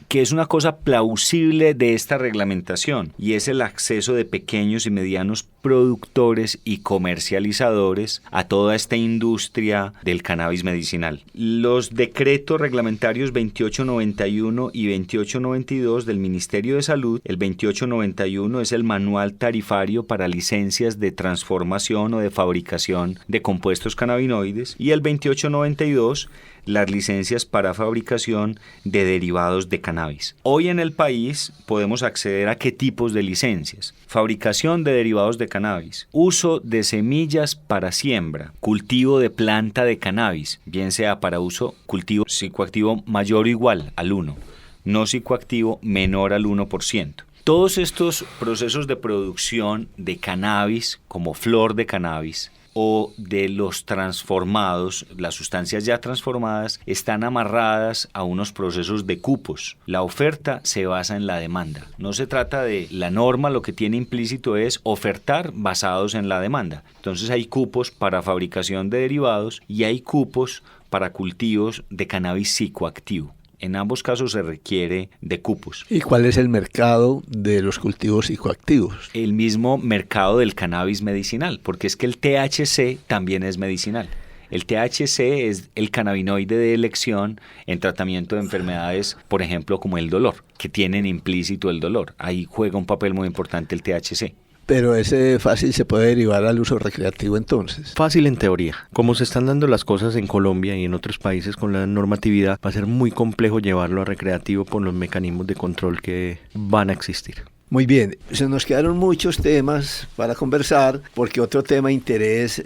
que es una cosa plausible de esta reglamentación, y es el acceso de pequeños y medianos productores y comercializadores a toda esta industria del cannabis medicinal. Los decretos reglamentarios 2891 y 2892 del Ministerio de Salud, el 2891 es el manual tarifario para licencias de transformación o de fabricación de compuestos cannabinoides, y el 2892 las licencias para fabricación de derivados de cannabis. Hoy en el país podemos acceder a qué tipos de licencias: fabricación de derivados de cannabis, uso de semillas para siembra, cultivo de planta de cannabis, bien sea para uso cultivo psicoactivo mayor o igual al 1, no psicoactivo menor al 1%. Todos estos procesos de producción de cannabis, como flor de cannabis, o de los transformados, las sustancias ya transformadas, están amarradas a unos procesos de cupos. La oferta se basa en la demanda. No se trata de la norma, lo que tiene implícito es ofertar basados en la demanda. Entonces hay cupos para fabricación de derivados y hay cupos para cultivos de cannabis psicoactivo. En ambos casos se requiere de cupos. ¿Y cuál es el mercado de los cultivos psicoactivos? El mismo mercado del cannabis medicinal, porque es que el THC también es medicinal. El THC es el cannabinoide de elección en tratamiento de enfermedades, por ejemplo, como el dolor, que tienen implícito el dolor. Ahí juega un papel muy importante el THC. Pero ese fácil se puede derivar al uso recreativo entonces. Fácil en teoría. Como se están dando las cosas en Colombia y en otros países con la normatividad, va a ser muy complejo llevarlo a recreativo por los mecanismos de control que van a existir. Muy bien, se nos quedaron muchos temas para conversar, porque otro tema de interés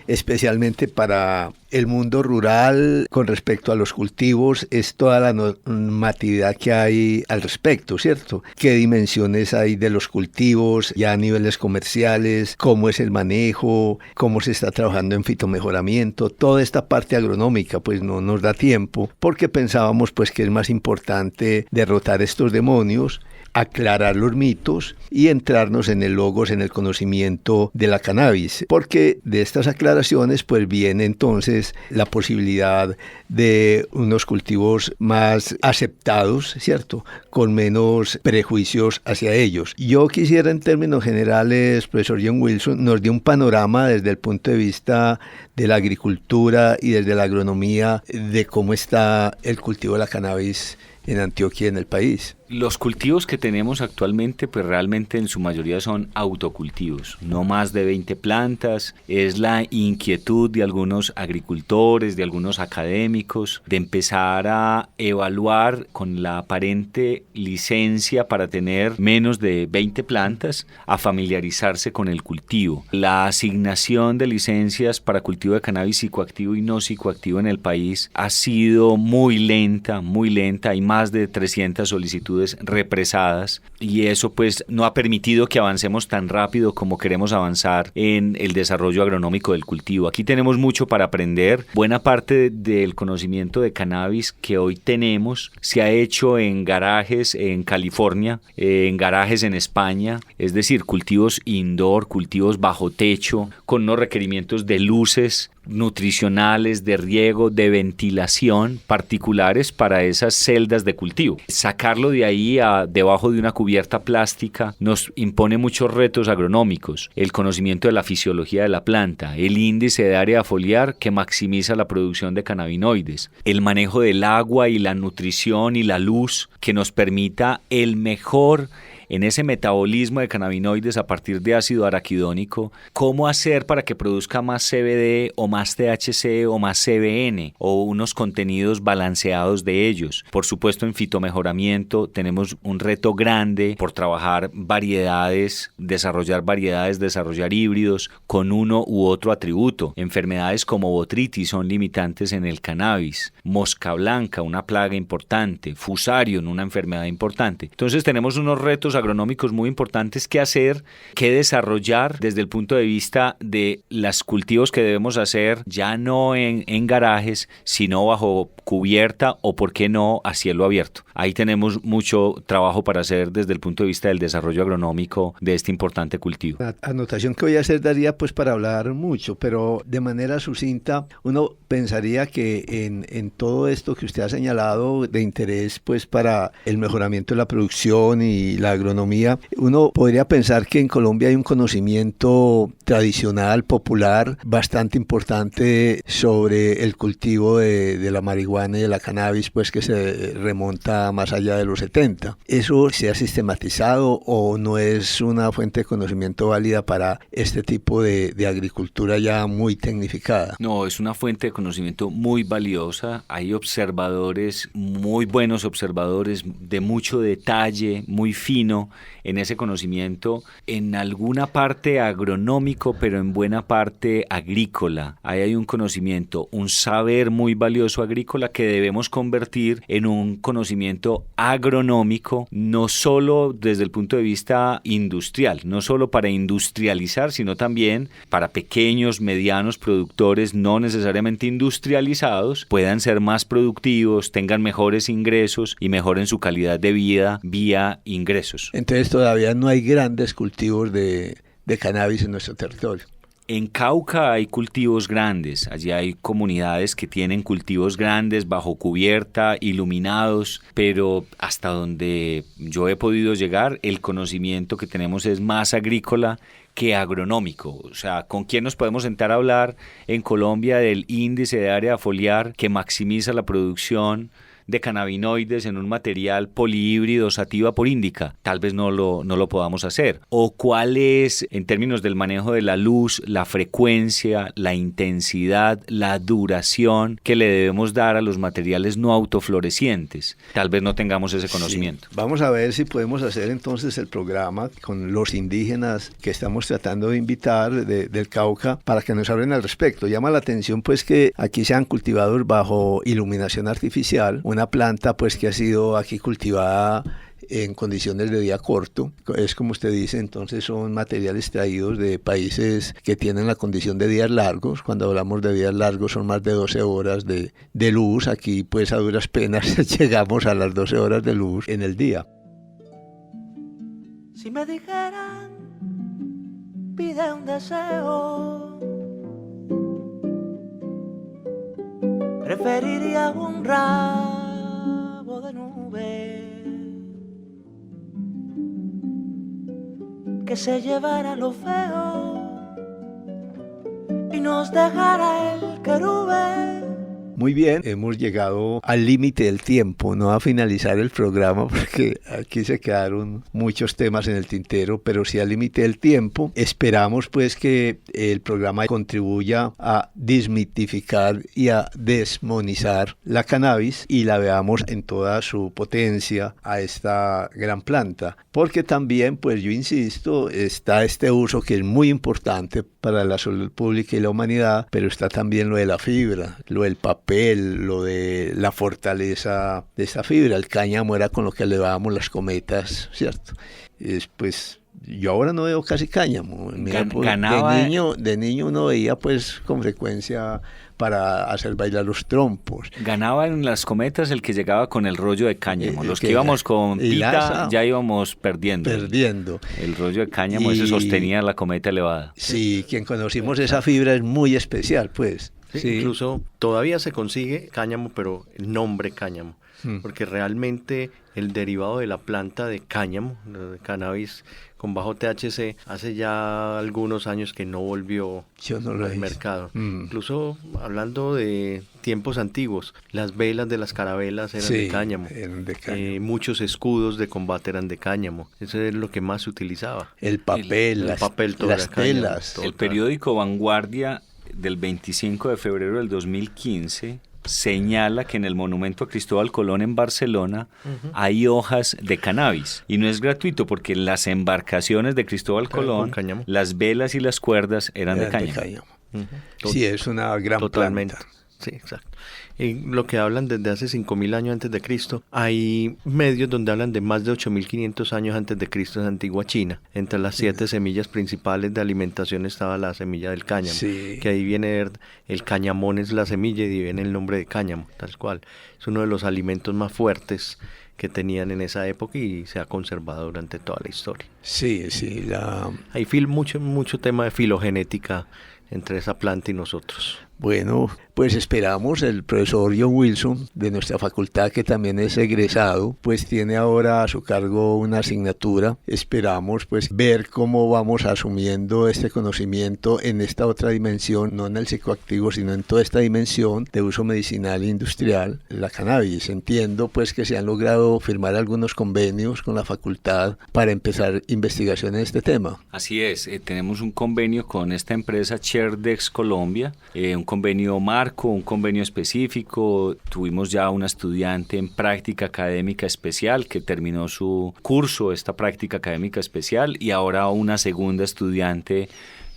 especialmente para el mundo rural con respecto a los cultivos es toda la normatividad que hay al respecto, ¿cierto? ¿Qué dimensiones hay de los cultivos ya a niveles comerciales? ¿Cómo es el manejo? ¿Cómo se está trabajando en fitomejoramiento? Toda esta parte agronómica pues no nos da tiempo, porque pensábamos pues que es más importante derrotar estos demonios, aclarar los mitos y entrarnos en el logos, en el conocimiento de la cannabis, porque de estas aclaraciones pues viene entonces la posibilidad de unos cultivos más aceptados, ¿cierto? Con menos prejuicios hacia ellos. Yo quisiera en términos generales, profesor John Wilson, nos dio un panorama desde el punto de vista de la agricultura y desde la agronomía de cómo está el cultivo de la cannabis en Antioquia y en el país. Los cultivos que tenemos actualmente pues realmente en su mayoría son autocultivos, no más de 20 plantas. Es la inquietud de algunos agricultores, de algunos académicos, de empezar a evaluar con la aparente licencia para tener menos de 20 plantas, a familiarizarse con el cultivo. La asignación de licencias para cultivo de cannabis psicoactivo y no psicoactivo en el país ha sido muy lenta, hay más de 300 solicitudes represadas, y eso pues no ha permitido que avancemos tan rápido como queremos avanzar en el desarrollo agronómico del cultivo. Aquí tenemos mucho para aprender. Buena parte del conocimiento de cannabis que hoy tenemos se ha hecho en garajes en California, en garajes en España, es decir, cultivos indoor, cultivos bajo techo, con unos requerimientos de luces nutricionales, de riego, de ventilación particulares para esas celdas de cultivo. Sacarlo de ahí a debajo de una cubierta plástica nos impone muchos retos agronómicos. El conocimiento de la fisiología de la planta, el índice de área foliar que maximiza la producción de cannabinoides, el manejo del agua y la nutrición y la luz que nos permita el mejor en ese metabolismo de cannabinoides a partir de ácido araquidónico, cómo hacer para que produzca más CBD o más THC o más CBN o unos contenidos balanceados de ellos. Por supuesto, en fitomejoramiento tenemos un reto grande por trabajar variedades, desarrollar híbridos con uno u otro atributo. Enfermedades como botritis son limitantes en el cannabis, mosca blanca, una plaga importante, fusarium, una enfermedad importante. Entonces tenemos unos retos agronómicos muy importantes que hacer, que desarrollar desde el punto de vista de los cultivos que debemos hacer ya no en garajes, sino bajo cubierta o, por qué no, a cielo abierto. Ahí tenemos mucho trabajo para hacer desde el punto de vista del desarrollo agronómico de este importante cultivo. La anotación que voy a hacer daría pues para hablar mucho, pero de manera sucinta uno pensaría que en todo esto que usted ha señalado de interés pues para el mejoramiento de la producción y la agronomía, uno podría pensar que en Colombia hay un conocimiento tradicional, popular, bastante importante sobre el cultivo de la marihuana y de la cannabis, pues que se remonta más allá de los 70. ¿Eso se ha sistematizado o no es una fuente de conocimiento válida para este tipo de agricultura ya muy tecnificada? No, es una fuente de conocimiento muy valiosa. Hay observadores, muy buenos observadores, de mucho detalle, muy fino en ese conocimiento, en alguna parte agronómico, pero en buena parte agrícola. Ahí hay un conocimiento, un saber muy valioso agrícola que debemos convertir en un conocimiento agronómico, no solo desde el punto de vista industrial, no solo para industrializar, sino también para pequeños, medianos productores no necesariamente industrializados, puedan ser más productivos, tengan mejores ingresos y mejoren su calidad de vida vía ingresos. Entonces todavía no hay grandes cultivos de cannabis en nuestro territorio. En Cauca hay cultivos grandes, allí hay comunidades que tienen cultivos grandes bajo cubierta, iluminados, pero hasta donde yo he podido llegar, el conocimiento que tenemos es más agrícola que agronómico. O sea, ¿con quién nos podemos sentar a hablar en Colombia del índice de área foliar que maximiza la producción de cannabinoides en un material polihíbrido sativa por índica? Tal vez no lo podamos hacer. O cuál es, en términos del manejo de la luz, la frecuencia, la intensidad, la duración que le debemos dar a los materiales no autoflorecientes. Tal vez no tengamos ese conocimiento. Sí. Vamos a ver si podemos hacer entonces el programa con los indígenas que estamos tratando de invitar del Cauca para que nos hablen al respecto. Llama la atención pues que aquí se han cultivado bajo iluminación artificial, una planta pues que ha sido aquí cultivada en condiciones de día corto, es como usted dice, entonces son materiales traídos de países que tienen la condición de días largos. Cuando hablamos de días largos son más de 12 horas de luz, aquí pues a duras penas llegamos a las 12 horas de luz en el día. Si me dijeran, pide un deseo, preferiría un rabo de nube que se llevara lo feo y nos dejara el querube. Muy bien, hemos llegado al límite del tiempo, no a finalizar el programa porque aquí se quedaron muchos temas en el tintero, pero sí al límite del tiempo. Esperamos pues que el programa contribuya a desmitificar y a desmonizar la cannabis y la veamos en toda su potencia a esta gran planta, porque también pues yo insisto, está este uso que es muy importante para la salud pública y la humanidad, pero está también lo de la fibra, lo del papel, lo de la fortaleza de esta fibra. El cáñamo era con lo que elevábamos las cometas, ¿cierto? Es pues Yo ahora no veo casi cáñamo. En mi época, Ganaba... de niño uno veía pues con frecuencia para hacer bailar los trompos. Ganaba en las cometas el que llegaba con el rollo de cáñamo. Los que íbamos con pita ya íbamos perdiendo. El rollo de cáñamo, ese sostenía la cometa elevada. Sí, quien conocimos esa fibra es muy especial, pues. Sí. Incluso todavía se consigue cáñamo, pero el nombre cáñamo. Porque realmente el derivado de la planta de cáñamo, de cannabis con bajo THC, hace ya algunos años que no volvió al mercado. Incluso hablando de tiempos antiguos, las velas de las carabelas eran de cáñamo. Muchos escudos de combate eran de cáñamo. Eso es lo que más se utilizaba. El papel, las telas. El periódico Vanguardia del 25 de febrero del 2015 señala que en el monumento a Cristóbal Colón en Barcelona hay hojas de cannabis y no es gratuito porque en las embarcaciones de Cristóbal Colón las velas y las cuerdas eran de cáñamo. Sí, es una gran Totalmente. planta. Sí, exacto. Lo que hablan desde hace 5.000 años antes de Cristo, hay medios donde hablan de más de 8.500 años antes de Cristo en antigua China. Entre las 7 semillas principales de alimentación estaba la semilla del cáñamo, que ahí viene el cañamón, es la semilla y viene el nombre de cáñamo, tal cual. Es uno de los alimentos más fuertes que tenían en esa época y se ha conservado durante toda la historia. Sí. Hay mucho tema de filogenética entre esa planta y nosotros. Bueno, pues esperamos, el profesor John Wilson de nuestra facultad, que también es egresado, pues tiene ahora a su cargo una asignatura. Esperamos pues ver cómo vamos asumiendo este conocimiento en esta otra dimensión, no en el psicoactivo, sino en toda esta dimensión de uso medicinal e industrial, la cannabis. Entiendo pues que se han logrado firmar algunos convenios con la facultad para empezar investigación en este tema. Así es, tenemos un convenio con esta empresa Cherdex Colombia, un convenio marco, un convenio específico. Tuvimos ya una estudiante en práctica académica especial que terminó su curso, esta práctica académica especial, y ahora una segunda estudiante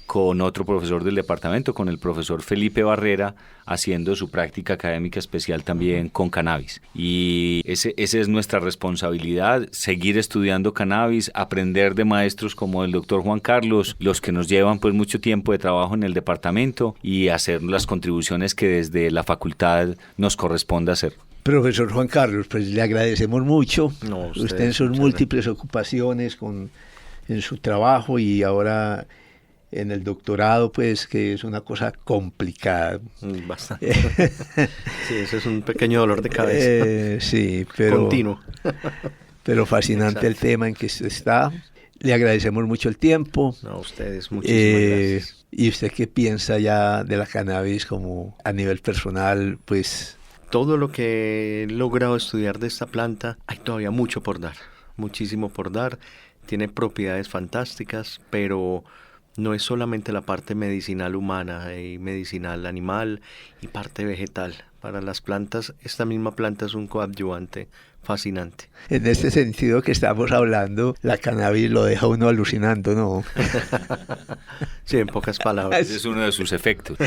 con otro profesor del departamento, con el profesor Felipe Barrera, haciendo su práctica académica especial también con cannabis. Y esa es nuestra responsabilidad, seguir estudiando cannabis, aprender de maestros como el doctor Juan Carlos, los que nos llevan pues mucho tiempo de trabajo en el departamento, y hacer las contribuciones que desde la facultad nos corresponde hacer. Profesor Juan Carlos, pues le agradecemos mucho. Usted en sus múltiples ocupaciones en su trabajo y ahora en el doctorado, pues, que es una cosa complicada. Bastante. Sí, eso es un pequeño dolor de cabeza. Sí, pero... Continuo. Pero fascinante. Exacto. El tema en que usted está. Le agradecemos mucho el tiempo. No, a ustedes, muchísimas gracias. ¿Y usted qué piensa ya de la cannabis como a nivel personal, pues? Todo lo que he logrado estudiar de esta planta, hay todavía mucho por dar, muchísimo por dar. Tiene propiedades fantásticas, pero no es solamente la parte medicinal humana, hay medicinal animal y parte vegetal. Para las plantas, esta misma planta es un coadyuvante fascinante. En este sentido que estamos hablando, la cannabis lo deja uno alucinando, ¿no? Sí, en pocas palabras. Ese es uno de sus efectos.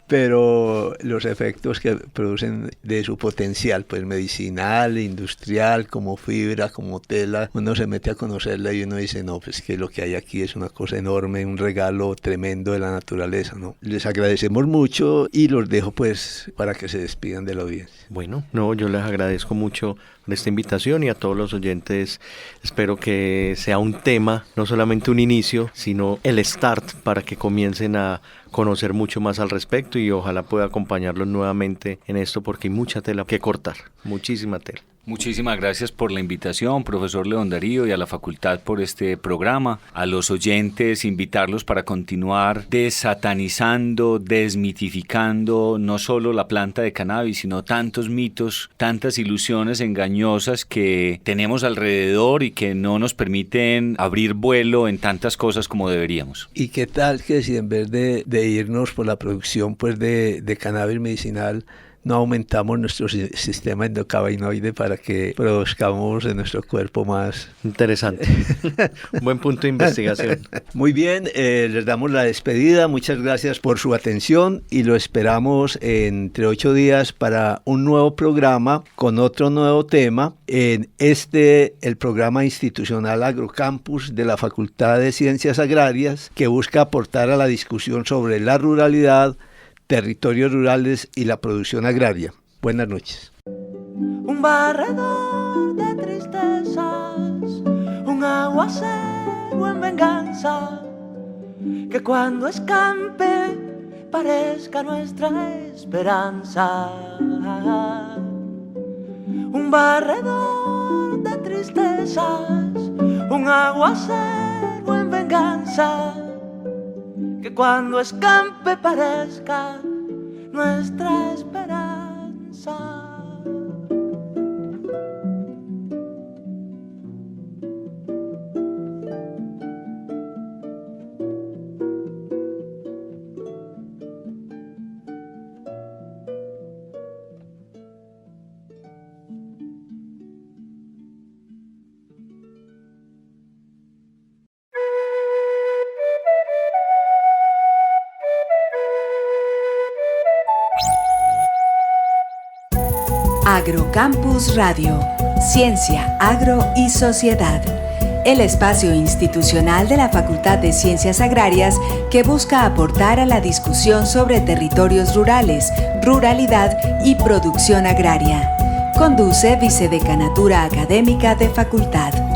Pero los efectos que producen de su potencial, pues medicinal, industrial, como fibra, como tela, uno se mete a conocerla y uno dice, no, pues que lo que hay aquí es una cosa enorme, un regalo tremendo de la naturaleza, ¿no? Les agradecemos mucho y los dejo pues para que se despidan de la audiencia. Bueno, yo les agradezco mucho esta invitación y a todos los oyentes. Espero que sea un tema, no solamente un inicio, sino el start para que comiencen a conocer mucho más al respecto, y ojalá pueda acompañarlos nuevamente en esto porque hay mucha tela que cortar, muchísima tela. Muchísimas gracias por la invitación, profesor León Darío, y a la facultad por este programa. A los oyentes, invitarlos para continuar desatanizando, desmitificando no solo la planta de cannabis, sino tantos mitos, tantas ilusiones engañosas que tenemos alrededor y que no nos permiten abrir vuelo en tantas cosas como deberíamos. ¿Y qué tal que si en vez de irnos por la producción pues de cannabis medicinal, no aumentamos nuestro sistema endocannabinoide para que produzcamos en nuestro cuerpo más. Interesante. Buen punto de investigación. Muy bien, les damos la despedida. Muchas gracias por su atención y lo esperamos entre 8 días para un nuevo programa con otro nuevo tema en el programa institucional Agrocampus de la Facultad de Ciencias Agrarias, que busca aportar a la discusión sobre la ruralidad, territorios rurales y la producción agraria. Buenas noches. Un barredor de tristezas, un aguacero en venganza, que cuando escampe parezca nuestra esperanza. Un barredor de tristezas, un aguacero en venganza, que cuando escampe parezca nuestra esperanza. Agrocampus Radio, Ciencia, Agro y Sociedad. El espacio institucional de la Facultad de Ciencias Agrarias que busca aportar a la discusión sobre territorios rurales, ruralidad y producción agraria. Conduce Vicedecanatura Académica de Facultad.